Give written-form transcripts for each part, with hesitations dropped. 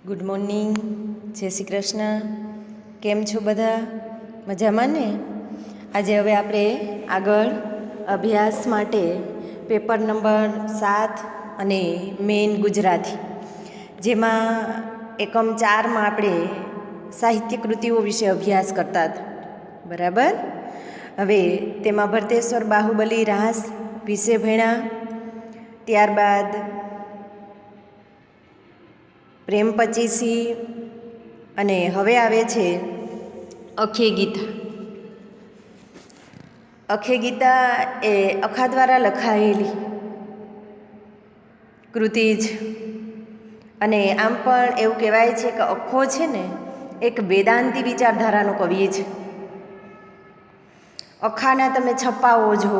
Good morning, જય શ્રી કૃષ્ણ. કેમ છો બધા? મજામાં ને? આજે હવે આપણે આગળ અભ્યાસ માટે પેપર નંબર 7 અને મેઇન ગુજરાતી, જેમાં એકમ 4માં આપણે સાહિત્ય કૃતિઓ વિશે અભ્યાસ કરતા હતા, બરાબર? હવે તેમાં ભરતેશ્વર બાહુબલી રાસ વિશે ભણ્યા, ત્યારબાદ પ્રેમ પચીસી, અને હવે આવે છે અખે ગીતા. અખે ગીતા એ અખા દ્વારા લખાયેલી કૃતિ જ, અને આમ પણ એવું કહેવાય છે કે અખો છે ને એક વેદાંતી વિચારધારાનો કવિ છે. અખાના તમે છપાવો જો,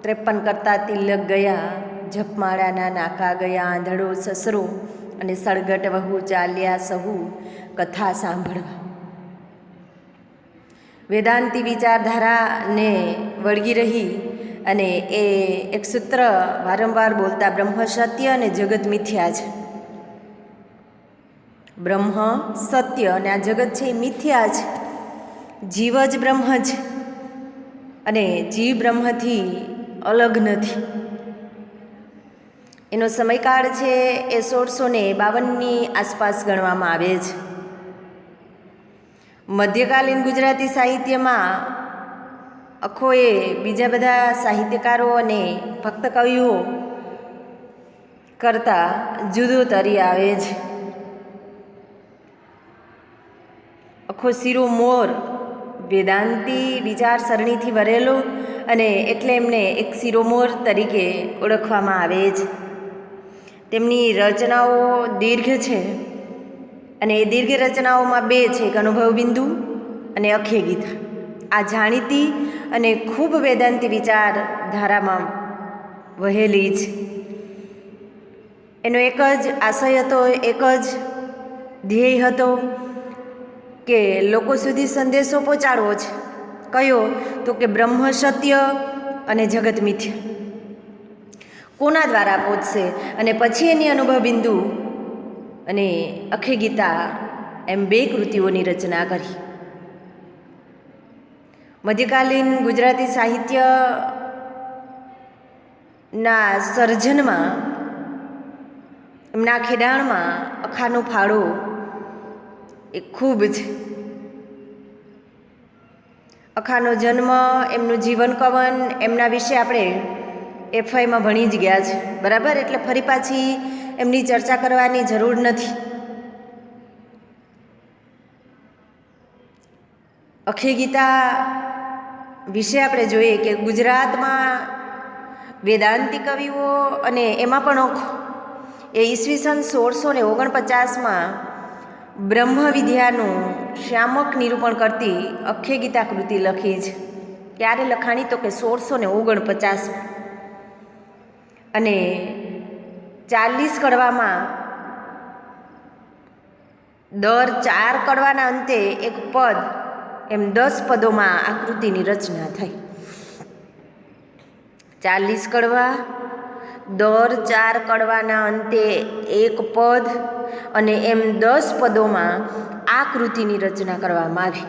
53 કરતા તિલક ગયા, જપમાળાના નાકા ગયા, આંધળો સસરો અને સળગટ વહુ ચાલ્યા સહુ કથા સાંભળવા. વેદાંતી વિચારધારાને વળગી રહી અને એ એક સૂત્ર વારંવાર બોલતા, બ્રહ્મ સત્ય અને જગત મિથ્યા છે. બ્રહ્મ સત્ય અને આ જગત છે એ મિથ્યા છે. જીવ જ બ્રહ્મ છે અને જીવ બ્રહ્મથી અલગ નથી. એનો સમયકાળ છે એ 1652ની આસપાસ ગણવામાં આવે છે. મધ્યકાલીન ગુજરાતી સાહિત્યમાં અખોએ બીજા બધા સાહિત્યકારો અને ભક્ત કવિઓ કરતાં જુદો તરી આવે છે. અખો શિરોમોર વેદાંતી વિચારસરણીથી ભરેલો, અને એટલે એમને એક શિરોમોર તરીકે ઓળખવામાં આવે છે. તેમની રચનાઓ દીર્ઘ છે, અને એ દીર્ઘ રચનાઓમાં 2 છે, એક અનુભવ બિંદુ અને અખે ગીતા. આ જાણીતી અને ખૂબ વેદાંતી વિચારધારામાં વહેલી છે. એનો એક જ આશય હતો, એક જ ધ્યેય હતો કે લોકો સુધી સંદેશો પહોંચાડવો છે. કયો? તો કે બ્રહ્મ સત્ય અને જગત મિથ્યા. કોના દ્વારા પહોંચશે? અને પછી એની અનુભવ બિંદુ અને અખે ગીતા એમ 2 કૃતિઓની રચના કરી. મધ્યકાલીન ગુજરાતી સાહિત્યના સર્જનમાં, એમના ખેડાણમાં અખાનો ફાળો એ ખૂબ છે. અખાનો જન્મ, એમનું જીવન કવન, એમના વિશે આપણે એફઆઈમાં ભણી જ ગયા છે, બરાબર? એટલે ફરી પાછી એમની ચર્ચા કરવાની જરૂર નથી. અખે ગીતા વિશે આપણે જોઈએ કે ગુજરાતમાં વેદાંતી કવિઓ, અને એમાં પણ અખો એ ઈસવીસન 1649માં બ્રહ્મ વિદ્યાનું શ્યામક નિરૂપણ કરતી અખે ગીતા કૃતિ લખી છે. ક્યારે લખાણી? તો કે 1649. અને 40 કડવામાં દર 4 કડવાના અંતે એક પદ, એમ 10 પદોમાં આ કૃતિની રચના થઈ. 40 કડવા, દર 4 કડવાના અંતે એક પદ, અને એમ 10 પદોમાં આ કૃતિની રચના કરવામાં આવી.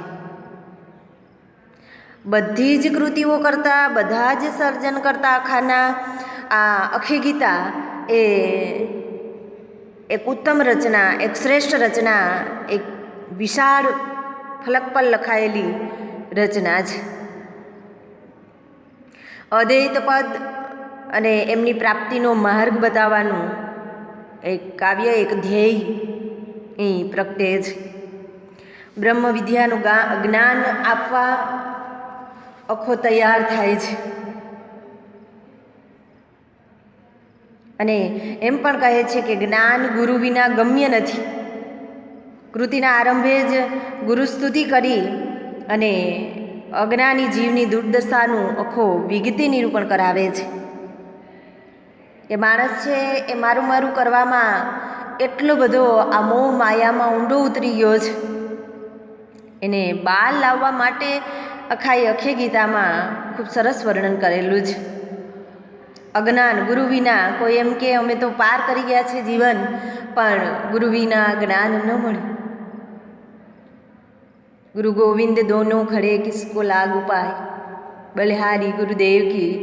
બધી જ કૃતિઓ કરતાં, બધા જ સર્જન કરતાં અખાના આ અખે ગીતા એ એક ઉત્તમ રચના, એક શ્રેષ્ઠ રચના, એક વિશાળ ફલક પર લખાયેલી રચના છે. અદ્વૈત પદ અને એમની પ્રાપ્તિનો માર્ગ બતાવવાનું એક કાવ્ય, એક ધ્યેય અહીં પ્રગટે છે. બ્રહ્મ વિદ્યાનું જ્ઞાન આપવા અખો તૈયાર થાય છે. અને એમ પણ કહે છે કે જ્ઞાન ગુરુ વિના ગમ્ય નથી. કૃતિના આરંભે જ ગુરુસ્તુતિ કરી અને અજ્ઞાની જીવની દુર્દશાનું અખો વિગતે નિરૂપણ કરાવે છે. એ માણસ છે એ મારું મારું કરવામાં એટલો બધો આ મોહ માયામાં ઊંડો ઉતરી ગયો છે. એને બહાર લાવવા માટે અખાએ અખે ગીતામાં ખૂબ સરસ વર્ણન કરેલું છે. અજ્ઞાન, ગુરુ વિના કોઈ એમ કે અમે તો પાર કરી ગયા છે જીવન, પણ ગુરુ વિના જ્ઞાન ન મળે. ગુરુ ગોવિંદ દોનો ખડે કિસકો લાગુ પાય, બલિહારી ગુરુદેવ કી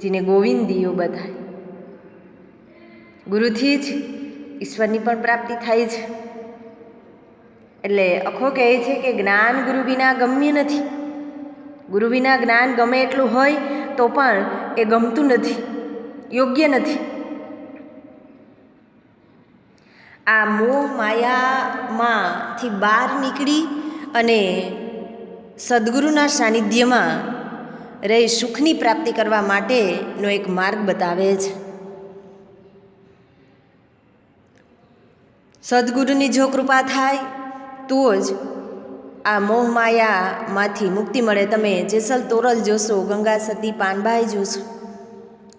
જીને ગોવિંદ દિયો બધાય. ગુરુથી જ ઈશ્વરની પણ પ્રાપ્તિ થાય છે. એટલે અખો કહે છે કે જ્ઞાન ગુરુ વિના ગમ્ય નથી. ગુરુ વિના જ્ઞાન ગમે એટલું હોય તો પણ એ ગમતું નથી, યોગ્ય નથી. આ મોહ માયામાંથી બહાર નીકળી અને સદગુરુના સાનિધ્યમાં રહી સુખની પ્રાપ્તિ કરવા માટેનો એક માર્ગ બતાવે છે. સદગુરુની જો કૃપા થાય તો જ આ મોહ માયામાંથી મુક્તિ મળે. તમે જેસલ તોરલ જોશો, ગંગા સતી પાનબાઈ જોશો,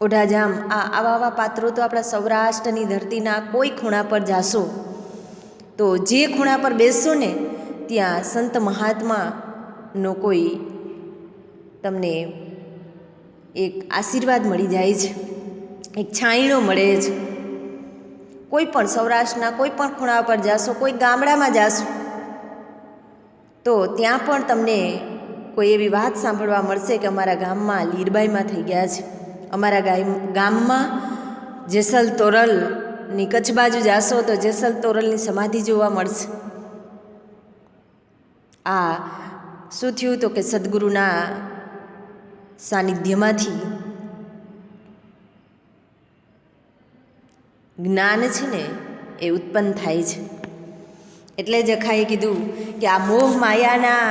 ઓઢાજામ, આવા પાત્રો તો આપણા સૌરાષ્ટ્રની ધરતીના કોઈ ખૂણા પર જાશો તો જે ખૂણા પર બેસશો ને ત્યાં સંત મહાત્માનો કોઈ તમને એક આશીર્વાદ મળી જાય છે, એક છાંયણો મળે છે. કોઈ પણ સૌરાષ્ટ્રના કોઈ પણ ખૂણા પર જાશો, કોઈ ગામડામાં જાશો તો ત્યાં પણ તમને કોઈ એવી વાત સાંભળવા મળશે કે અમારા ગામમાં લીરબાઈમાં થઈ ગયા છે, અમારા ગામમાં જેસલ તોરલની કચ્છ બાજુ જાશો તો જેસલ તોરલની સમાધિ જોવા મળશે. આ શું થયું તો કે સદગુરુના સાનિધ્યમાંથી જ્ઞાન છે ને એ ઉત્પન્ન થાય છે. એટલે જ અખાએ કીધું કે આ મોહ માયાના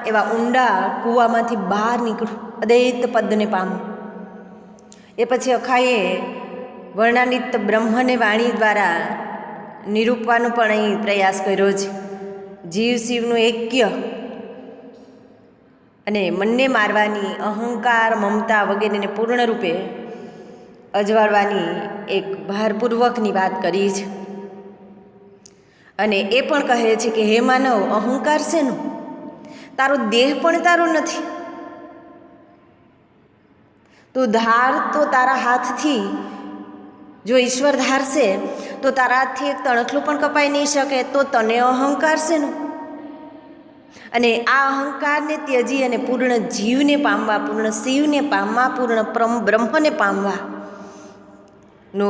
એવા ઊંડા કૂવામાંથી બહાર નીકળો, અદ્વૈત પદને પામો. એ પછી અખાએ વર્ણાનિત બ્રહ્મને વાણી દ્વારા નિરૂપવાનો પણ અહીં પ્રયાસ કર્યો છે. જીવ શિવનું એક્ય અને મનને મારવાની અહંકાર, મમતા વગેરેને પૂર્ણ રૂપે અજવાળવાની એક ભારપૂર્વકની વાત કરી છે. અને એ પણ કહે છે કે હે માનવ, અહંકાર શેનો? તારો દેહ પણ તારો નથી. તો ધાર તો તારા હાથથી જો ઈશ્વર ધારશે તો તારા હાથથી એક તણખલું પણ કપાઈ નહીં શકે. તો તને અહંકાર શેનો? અને આ અહંકારને ત્યજી અને પૂર્ણ જીવને પામવા, પૂર્ણ શિવને પામવા, પૂર્ણ બ્રહ્મને પામવા નો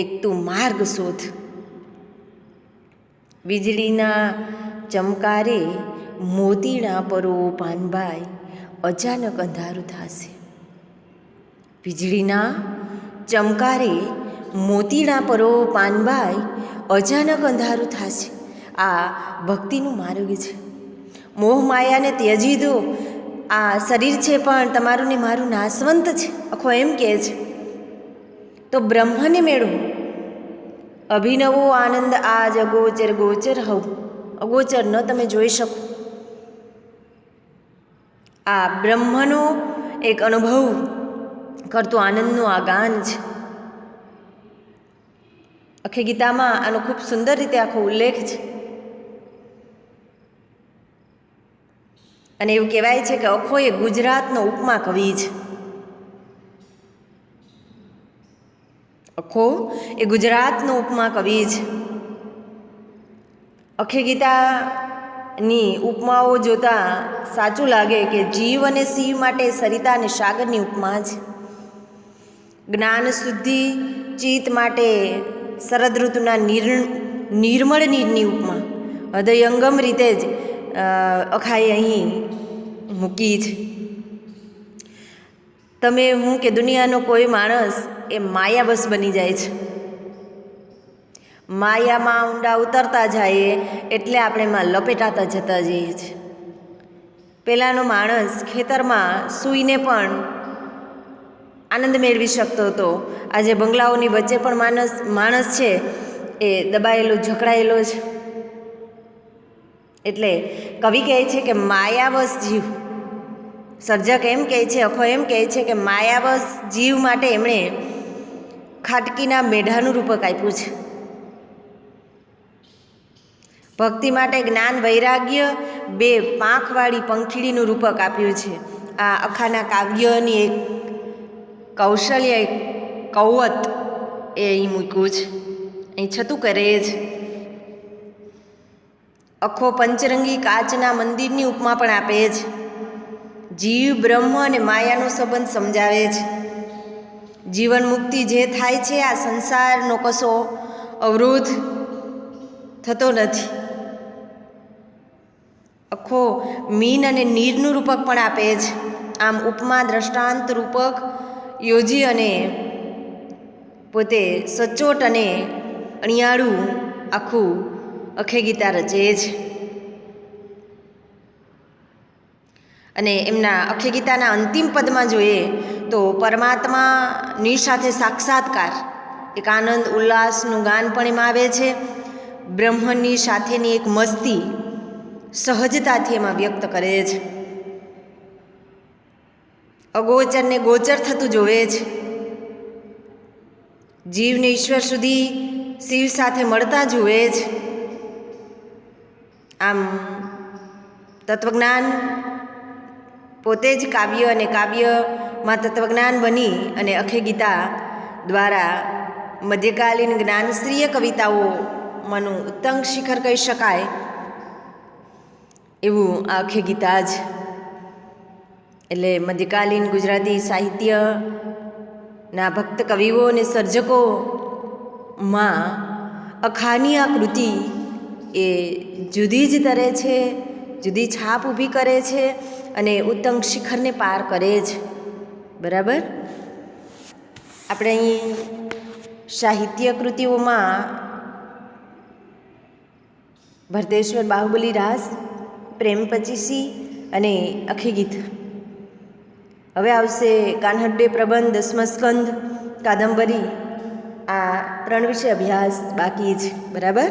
એક તું માર્ગ શોધ. વીજળીના ચમકારે મોતીના પરો પાનબાઈ, અચાનક અંધારું થશે. વીજળીના ચમકારે મોતીના પરો પાનબાઈ, અચાનક અંધારું થશે. આ ભક્તિનું માર્ગ છે. મોહ માયાને ત્યજી દો. આ શરીર છે પણ તમારું ને મારું નાશવંત છે, આખો એમ કહે છે. તો બ્રહ્મને મેળવો. અભિનવો આનંદ આજ અગોચર ગોચર હવ. અગોચર ન તમે જોઈ શકો. આ બ્રહ્મનો એક અનુભવ કરતો આનંદનું આ ગાન છે. આખી ગીતામાં આનો ખૂબ સુંદર રીતે આખો ઉલ્લેખ છે. અને એવું કહેવાય છે કે અખો એ ગુજરાતનો ઉપમા કવિ છે. અખો એ ગુજરાતનો ઉપમા કવિ છે. અખી ગીતાની ઉપમાઓ જોતા સાચું લાગે કે જીવ અને શિવ માટે સરિતા અને સાગરની ઉપમા છે. જ્ઞાન શુદ્ધિ ચિત્ત માટે શરદ ઋતુના નિર્મળ નીરની ઉપમા હૃદયંગમ રીતે જ અખાએ અહીં મૂકી છે. તમે હું કે દુનિયાનો કોઈ માણસ એ માયાવશ બની જાય છે. માયામાં ઊંડા ઉતરતા જઈએ એટલે આપણે એમાં લપેટાતા જતા જઈએ છીએ. પહેલાંનો માણસ ખેતરમાં સૂઈને પણ આનંદ મેળવી શકતો હતો. આજે બંગલાઓની વચ્ચે પણ માણસ છે એ દબાયેલો, જકડાયેલો છે. એટલે કવિ કહે છે કે માયાવશ જીવ, સર્જક એમ કહે છે, અખો એમ કહે છે કે માયાવશ જીવ માટે એમણે ખાટકીના મેઢાનું રૂપક આપ્યું છે. ભક્તિ માટે જ્ઞાન વૈરાગ્ય બે પાંખવાળી પંખીડીનું રૂપક આપ્યું છે. આ અખાના કાવ્યની એક કૌશલ્ય કૌવત એ અહીં મૂક્યું છે. અહીં છતું કરે જ. અખો પંચરંગી કાચના મંદિરની ઉપમા પણ આપે જ. જીવ બ્રહ્મ અને માયાનો સંબંધ સમજાવે છે. જીવન મુક્તિ જે થાય છે આ સંસારનો કશો અવરોધ થતો નથી. અખો મીન અને નીરનું રૂપક પણ આપે છે. આમ ઉપમા દ્રષ્ટાંત રૂપક યોજી અને પોતે સચોટ અને અણિયાળું આખું અખે ગીતા રચે છે. અને એમના અખે ગીતાના અંતિમ પદમાં જોઈએ તો પરમાત્માની સાથે સાક્ષાત્કાર, એક આનંદ ઉલ્લાસનું ગાન પણ એમાં આવે છે. બ્રહ્મની સાથેની એક મસ્તી સહજતાથી એમાં વ્યક્ત કરે છે. અગોચરને ગોચર થતું જોવે છે. જીવને ઈશ્વર સુધી શિવ સાથે મળતા જુએ છે. આમ તત્વજ્ઞાન પોતે જ કાવ્ય અને કાવ્યમાં તત્વજ્ઞાન બની અને અખે ગીતા દ્વારા મધ્યકાલીન જ્ઞાનશ્રીય કવિતાઓમાંનું ઉત્તમ શિખર કહી શકાય એવું આ અખે ગીતા જ. એટલે મધ્યકાલીન ગુજરાતી સાહિત્યના ભક્ત કવિઓ અને સર્જકોમાં અખાની આ કૃતિ એ જુદી જ તરે છે, જુદી છાપ ઊભી કરે છે અને ઉત્તમ શિખરને પાર કરે છે. બરાબર. આપણે અહીં સાહિત્ય કૃતિઓમાં ભરતેશ્વર બાહુબલી રાસ, પ્રેમ પચીસી અને અખે ગીત. હવે આવશે કાન્હડ પ્રબંધ, દસમસ્કંદ, કાદંબરી. આ 3 વિષય અભ્યાસ બાકી છે. બરાબર.